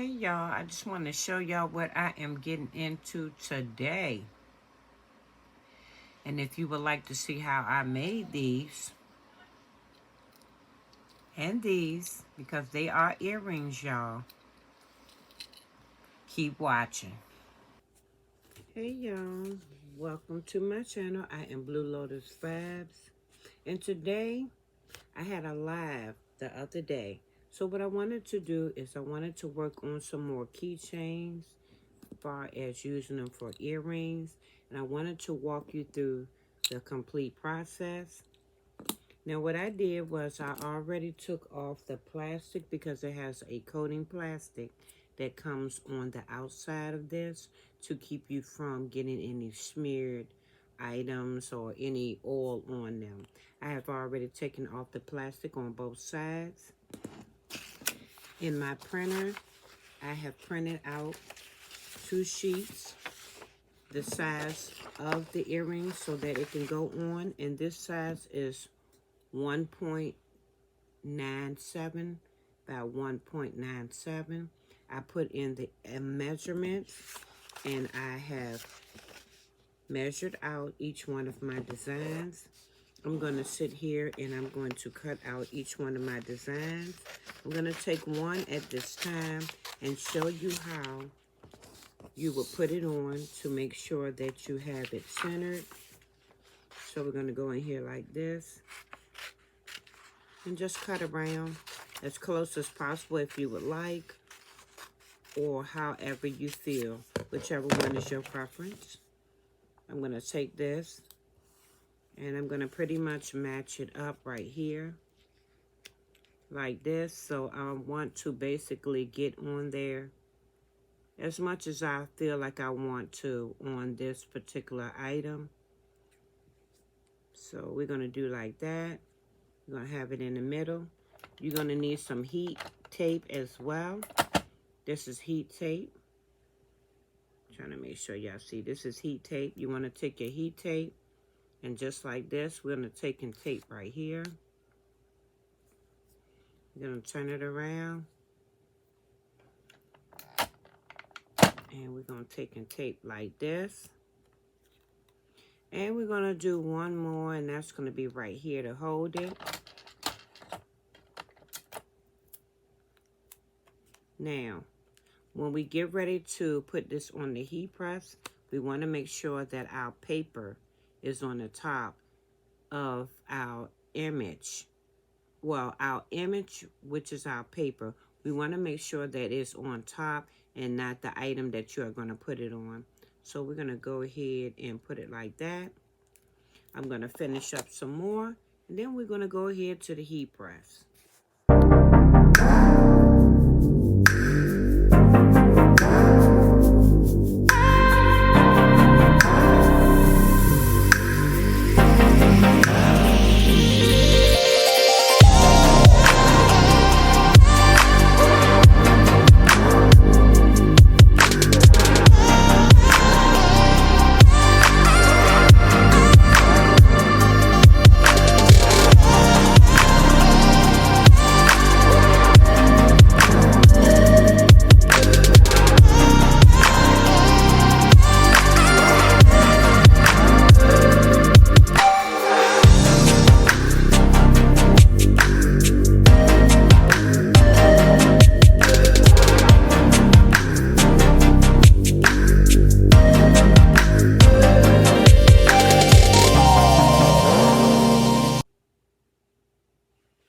Hey y'all, I just want to show y'all what I am getting into today. And if you would like to see how I made these and these, because they are earrings, y'all, keep watching. Hey y'all, welcome to my channel. I am Blue Lotus Fabs. And today, I had a live the other day. So what I wanted to do is I wanted to work on some more keychains, far as using them for earrings, and I wanted to walk you through the complete process. Now what I did was I already took off the plastic because it has a coating plastic that comes on the outside of this to keep you from getting any smeared items or any oil on them. I have already taken off the plastic on both sides. In my printer, I have printed out 2 sheets the size of the earrings so that it can go on, and this size is 1.97 by 1.97. I put in the measurements, and I have measured out each one of my designs. I'm going to sit here and I'm going to cut out each one of my designs. I'm going to take one at this time and show you how you will put it on to make sure that you have it centered. So we're going to go in here like this and just cut around as close as possible if you would like, or however you feel, whichever one is your preference. I'm going to take this and I'm going to pretty much match it up right here like this. So I want to basically get on there as much as I feel like I want to on this particular item. So we're going to do like that. You're going to have it in the middle. You're going to need some heat tape as well. This is heat tape. Trying to make sure y'all see. This is heat tape. You want to take your heat tape, and just like this, we're going to take and tape right here. You're going to turn it around. And we're going to take and tape like this. And we're going to do one more, and that's going to be right here to hold it. Now, when we get ready to put this on the heat press, we want to make sure that our paper is on the top of our image. Well, our image, which is our paper, we want to make sure that it's on top and not the item that you are going to put it on. So we're going to go ahead and put it like that. I'm going to finish up some more, and then we're going to go ahead to the heat press.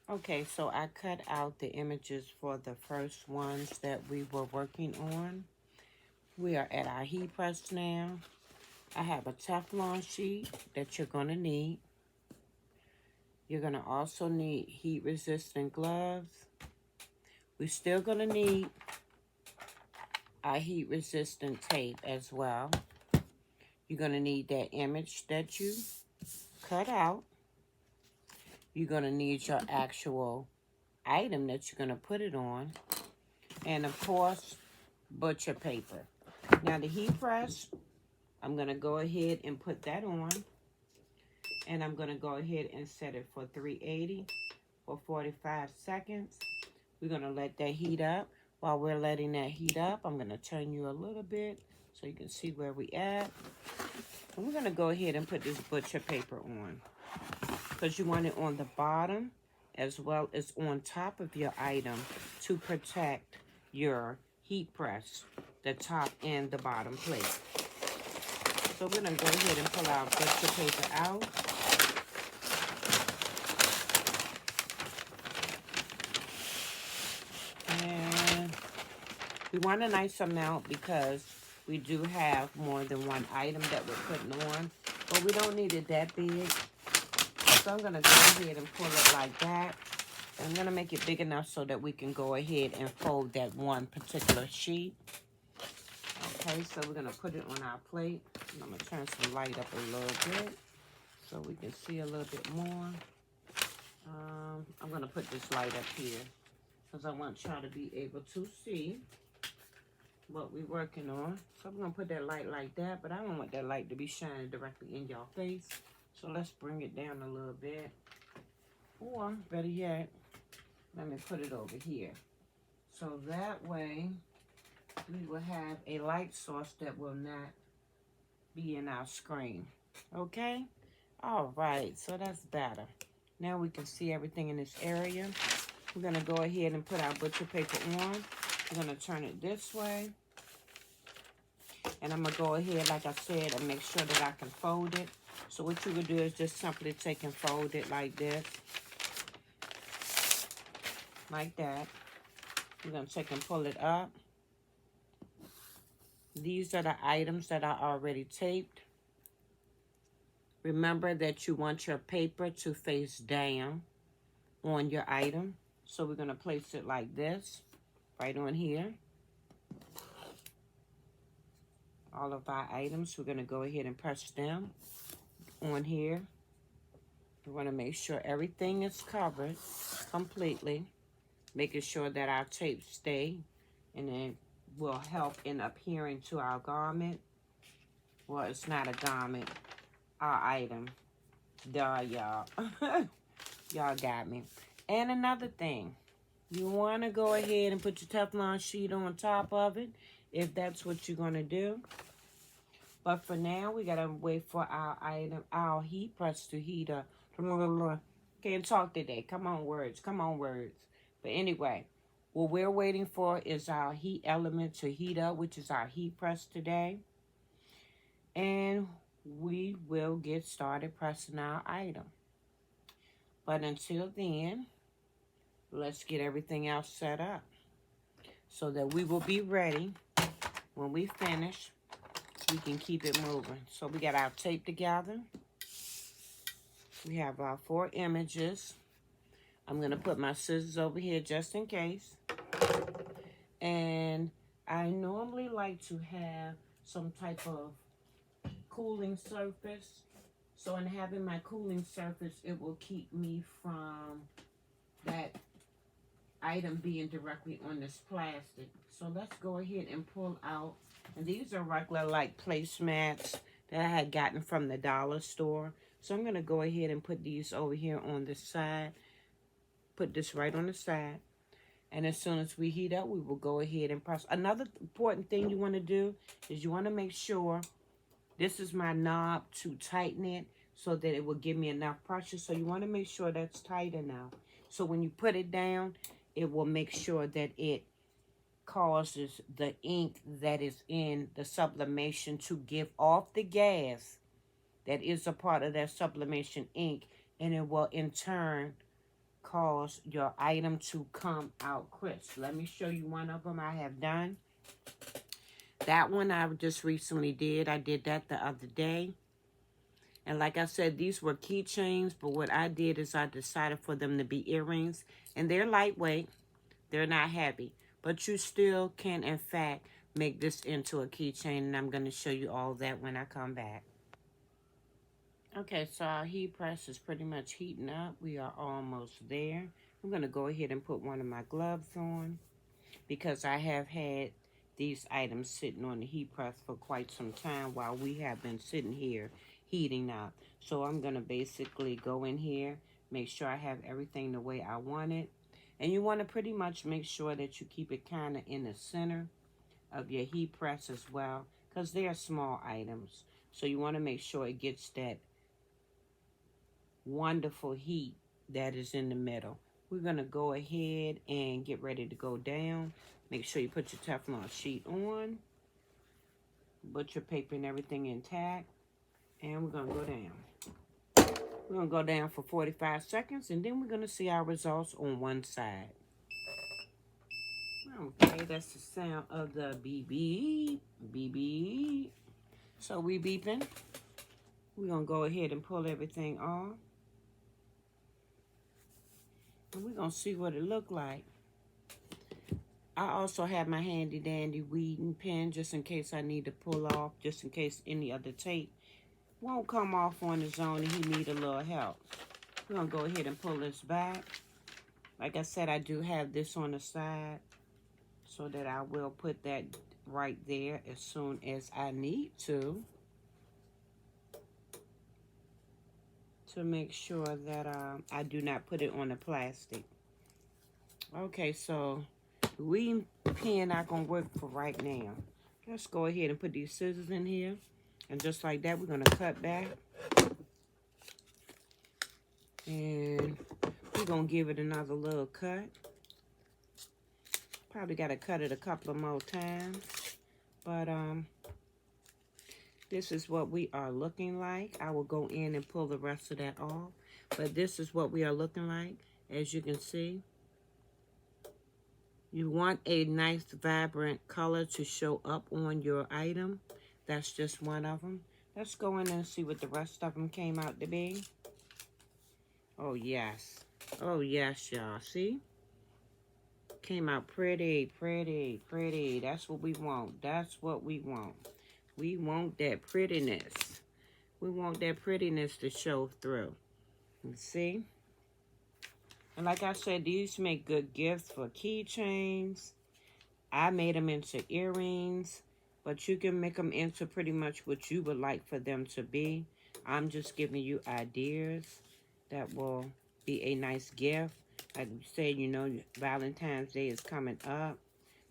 Okay, so I cut out the images for the first ones that we were working on. We are at our heat press now. I have a Teflon sheet that you're going to need. You're going to also need heat-resistant gloves. We're still going to need our heat-resistant tape as well. You're going to need that image that you cut out. You're going to need your actual item that you're going to put it on. And, of course, butcher paper. Now, the heat press, I'm going to go ahead and put that on. And I'm going to go ahead and set it for 380 for 45 seconds. We're going to let that heat up. While we're letting that heat up, I'm going to turn you a little bit so you can see where we at. And we're going to go ahead and put this butcher paper on, because you want it on the bottom as well as on top of your item to protect your heat press, the top and the bottom plate. So we're going to go ahead and pull our butcher paper out. And we want a nice amount because we do have more than one item that we're putting on, but we don't need it that big. So I'm going to go ahead and pull it like that. And I'm going to make it big enough so that we can go ahead and fold that one particular sheet. Okay, so we're going to put it on our plate. And I'm going to turn some light up a little bit so we can see a little bit more. I'm going to put this light up here because I want y'all to be able to see what we're working on. So I'm going to put that light like that, but I don't want that light to be shining directly in y'all face. So let's bring it down a little bit. Or, better yet, let me put it over here. So that way, we will have a light source that will not be in our screen. Okay? All right, so that's better. Now we can see everything in this area. We're going to go ahead and put our butcher paper on. We're going to turn it this way. And I'm going to go ahead, like I said, and make sure that I can fold it. So what you would do is just simply take and fold it like this. Like that. We're going to take and pull it up. These are the items that are already taped. Remember that you want your paper to face down on your item. So we're going to place it like this, right on here. All of our items, we're going to go ahead and press them on here. We want to make sure everything is covered completely, making sure that our tape stay, and it will help in adhering to our garment. Well, it's not a garment, our item. Duh, y'all. Y'all got me. And another thing, you want to go ahead and put your Teflon sheet on top of it, if that's what you're going to do. But for now, we got to wait for our item, our heat press to heat up. Can't talk today. Come on, words. Come on, words. But anyway, what we're waiting for is our heat element to heat up, which is our heat press today. And we will get started pressing our item. But until then, let's get everything else set up so that we will be ready when we finish. We can keep it moving. So we got our tape together. We have our 4 images. I'm going to put my scissors over here just in case. And I normally like to have some type of cooling surface. So in having my cooling surface, it will keep me from that item being directly on this plastic. So let's go ahead and pull out. And these are regular like placemats that I had gotten from the dollar store. So I'm going to go ahead and put these over here on the side. Put this right on the side. And as soon as we heat up, we will go ahead and press. Another important thing you want to do is you want to make sure this is my knob to tighten it so that it will give me enough pressure. So you want to make sure that's tight enough. So when you put it down, it will make sure that it causes the ink that is in the sublimation to give off the gas that is a part of that sublimation ink, and it will in turn cause your item to come out crisp. Let me show you one of them I have done. That one I just recently did. I did that the other day. And like I said, these were keychains, but what I did is I decided for them to be earrings. And they're lightweight. They're not heavy. But you still can, in fact, make this into a keychain. And I'm going to show you all that when I come back. Okay, so our heat press is pretty much heating up. We are almost there. I'm going to go ahead and put one of my gloves on because I have had these items sitting on the heat press for quite some time while we have been sitting here heating up. So I'm going to basically go in here, make sure I have everything the way I want it. And you want to pretty much make sure that you keep it kind of in the center of your heat press as well, because they are small items. So you want to make sure it gets that wonderful heat that is in the middle. We're going to go ahead and get ready to go down. Make sure you put your Teflon sheet on. Butcher paper and everything intact. And we're going to go down. We're going to go down for 45 seconds, and then we're going to see our results on one side. Okay, that's the sound of the beep beep, beep beep. So we beeping. We're going to go ahead and pull everything off. And we're going to see what it look like. I also have my handy dandy weeding pen just in case I need to pull off, just in case any other tape won't come off on its own and he need a little help. We're going to go ahead and pull this back. Like I said, I do have this on the side so that I will put that right there as soon as I need to make sure that I do not put it on the plastic. Okay, so the weeding pen not going to work for right now. Let's go ahead and put these scissors in here. And just like that, we're going to cut back. And we're going to give it another little cut. Probably got to cut it a couple of more times. But this is what we are looking like. I will go in and pull the rest of that off. But this is what we are looking like, as you can see. You want a nice, vibrant color to show up on your item. That's just one of them. Let's go in and see what the rest of them came out to be. Oh, yes. Oh, yes, y'all. See? Came out pretty, pretty, pretty. That's what we want. That's what we want. We want that prettiness. We want that prettiness to show through. You see? And like I said, these make good gifts for keychains. I made them into earrings. But you can make them into pretty much what you would like for them to be. I'm just giving you ideas that will be a nice gift. Like we said, you know, Valentine's Day is coming up.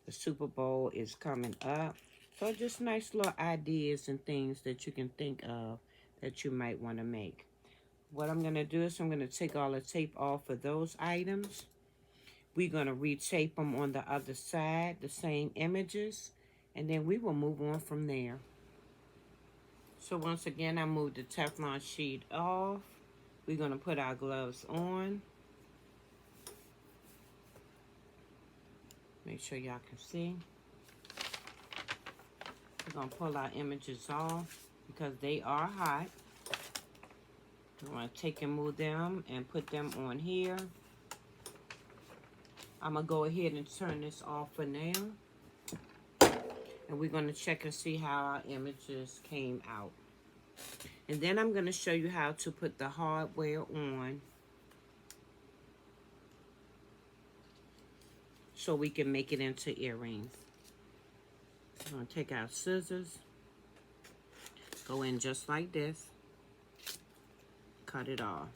The Super Bowl is coming up. So just nice little ideas and things that you can think of that you might want to make. What I'm going to do is I'm going to take all the tape off of those items. We're going to retape them on the other side, the same images. And then we will move on from there. So once again, I moved the Teflon sheet off. We're going to put our gloves on. Make sure y'all can see. We're going to pull our images off because they are hot. We're going to take and move them and put them on here. I'm going to go ahead and turn this off for now. And we're going to check and see how our images came out. And then I'm going to show you how to put the hardware on so we can make it into earrings. I'm going to take our scissors, go in just like this, cut it off.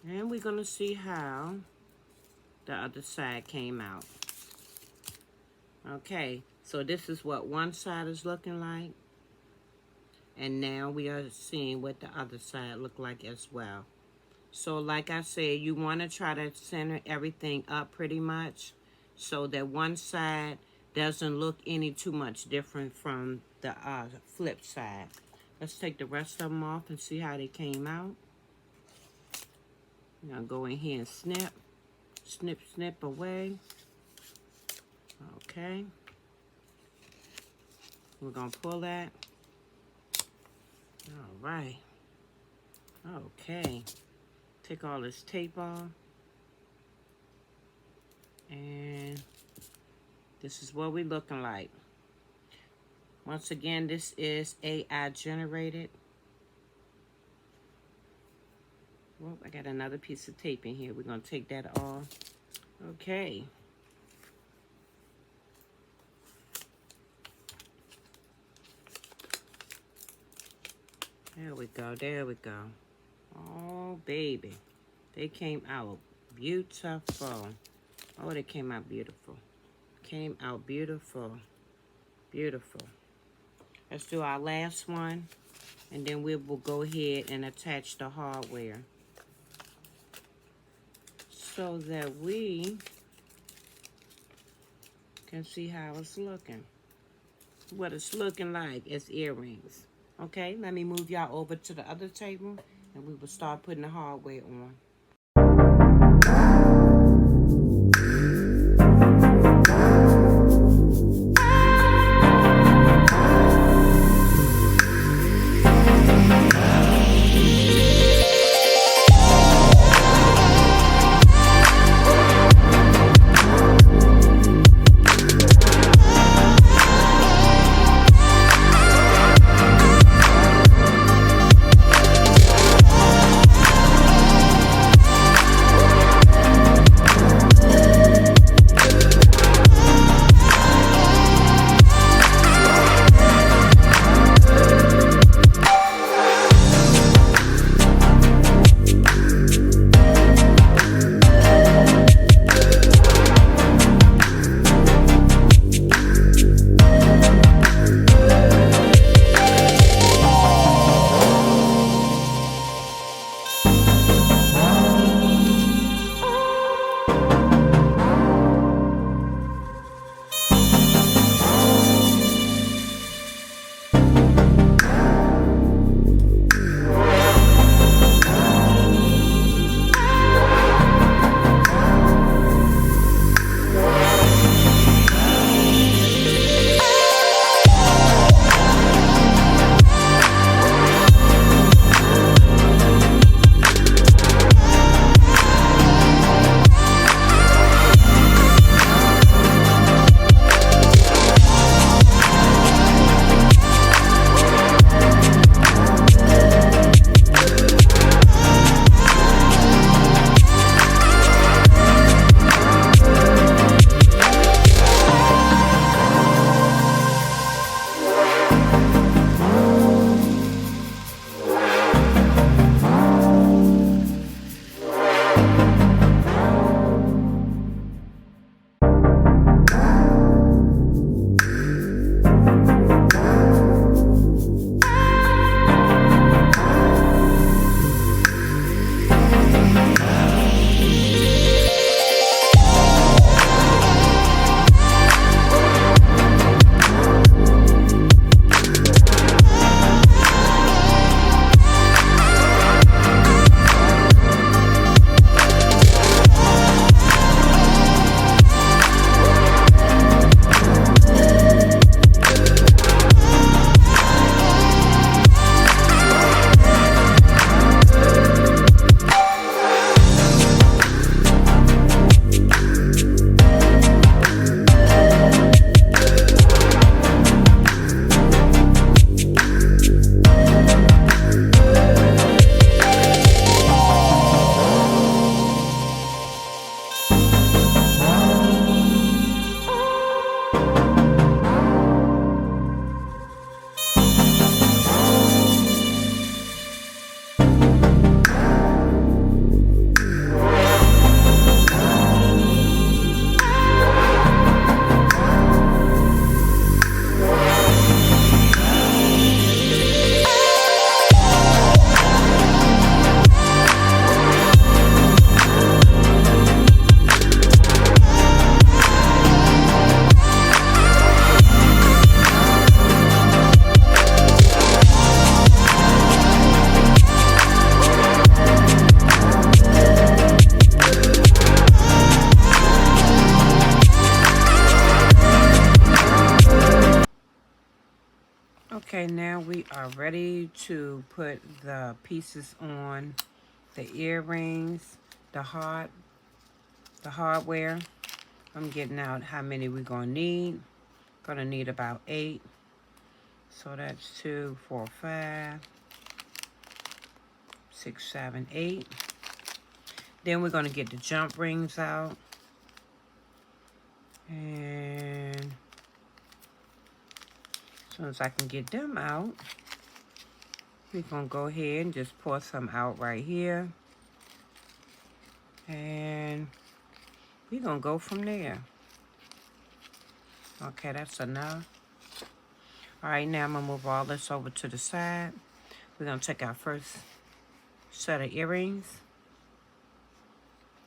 And we're going to see how the other side came out. Okay, so this is what one side is looking like. And now we are seeing what the other side look like as well. So like I said, you want to try to center everything up pretty much so that one side doesn't look any too much different from the flip side. Let's take the rest of them off and see how they came out. I'm going to go in here and snip. Snip, snip away. Okay. We're going to pull that. All right. Okay. Take all this tape off. And this is what we're looking like. Once again, this is AI generated. Well, I got another piece of tape in here. We're going to take that off. Okay. There we go. There we go. Oh, baby. They came out Beautiful. Oh, they came out beautiful. Came out beautiful. Beautiful. Let's do our last one. And then we will go ahead and attach the hardware. So that we can see how it's looking. What it's looking like as earrings. Okay, let me move y'all over to the other table and we will start putting the hardware on. Okay, now we are ready to put the pieces on the earrings, the hardware. I'm getting out how many we're gonna need. Gonna need about 8. So that's 2, 4, 5, 6, 7, 8. Then we're gonna get the jump rings out. And as soon as I can get them out, we're gonna go ahead and just pour some out right here. And we're going to go from there. Okay, that's enough. All right, now I'm going to move all this over to the side. We're going to take our first set of earrings.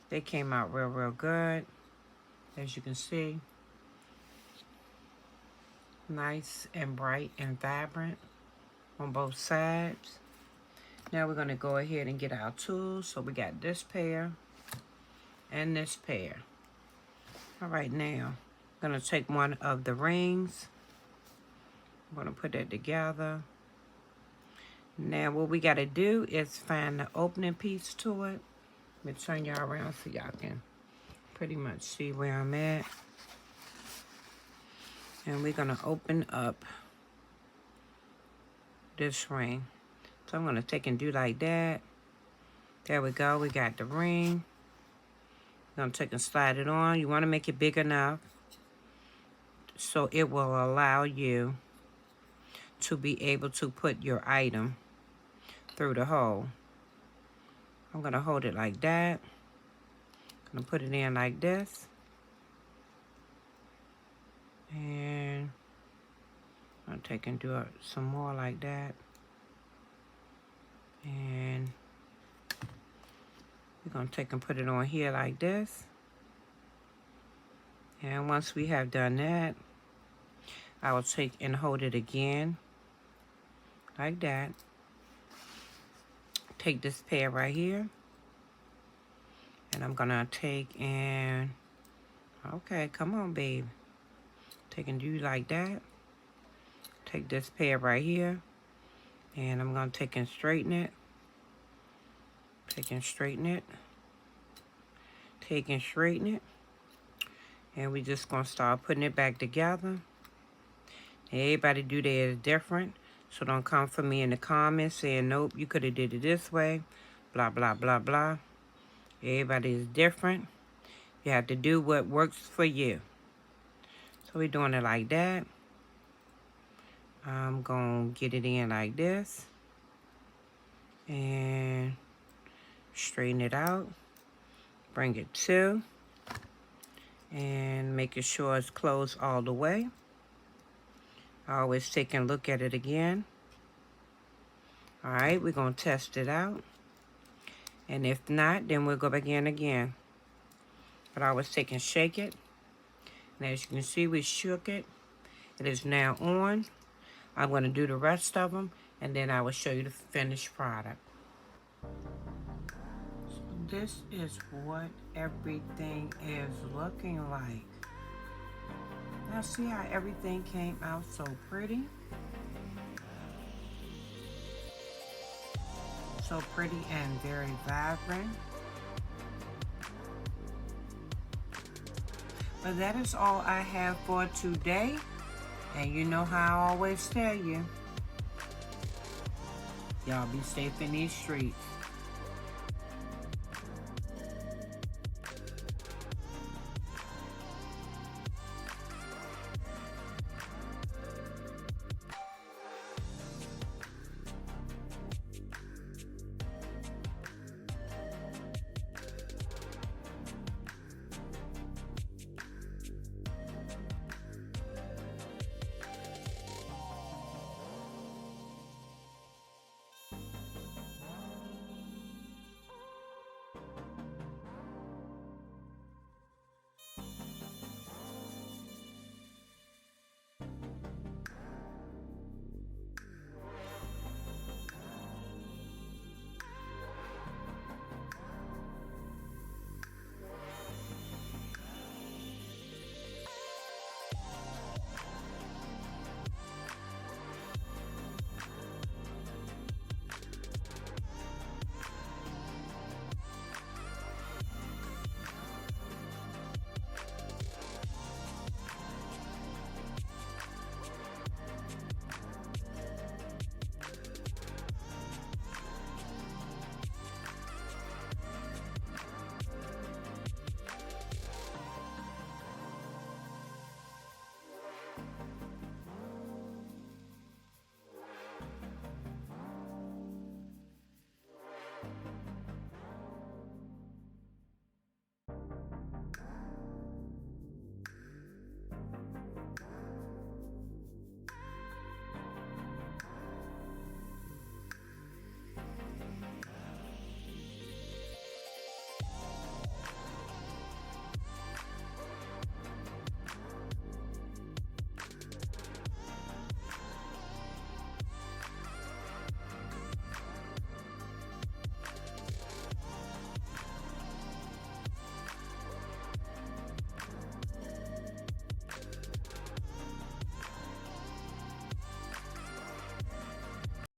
They came out real good, as you can see. Nice and bright and vibrant on both sides. Now we're going to go ahead and get our tools. So we got this pair and this pair. All right, now I'm going to take one of the rings. I'm going to put that together. Now what we got to do is find the opening piece to it. Let me turn y'all around so y'all can pretty much see where I'm at. And we're going to open up this ring. So I'm going to take and do like that. There we go. We got the ring. I'm going to take and slide it on. You want to make it big enough so it will allow you to be able to put your item through the hole. I'm going to hold it like that. I'm going to put it in like this. And I'm going to take and do some more like that. And we're going to take and put it on here like this. And once we have done that, I will take and hold it again like that. Take this pair right here. And I'm going to take and, okay, come on, babe. Take and do like that. Take this pair right here. And I'm going to take and straighten it. Take and straighten it. Take and straighten it. And we're just going to start putting it back together. Everybody do theirs different. So don't come for me in the comments saying, nope, you could have did it this way. Blah, blah, blah, blah. Everybody is different. You have to do what works for you. So we're doing it like that. I'm going to get it in like this. And straighten it out. Bring it to. And making sure it's closed all the way. I always take and look at it again. All right, we're going to test it out. And if not, then we'll go back in again. But I always take and shake it. And as you can see, we shook it. It is now on. I'm going to do the rest of them, and then I will show you the finished product. So this is what everything is looking like. Now see how everything came out so pretty? So pretty and very vibrant. But that is all I have for today. And you know how I always tell you, y'all be safe in these streets.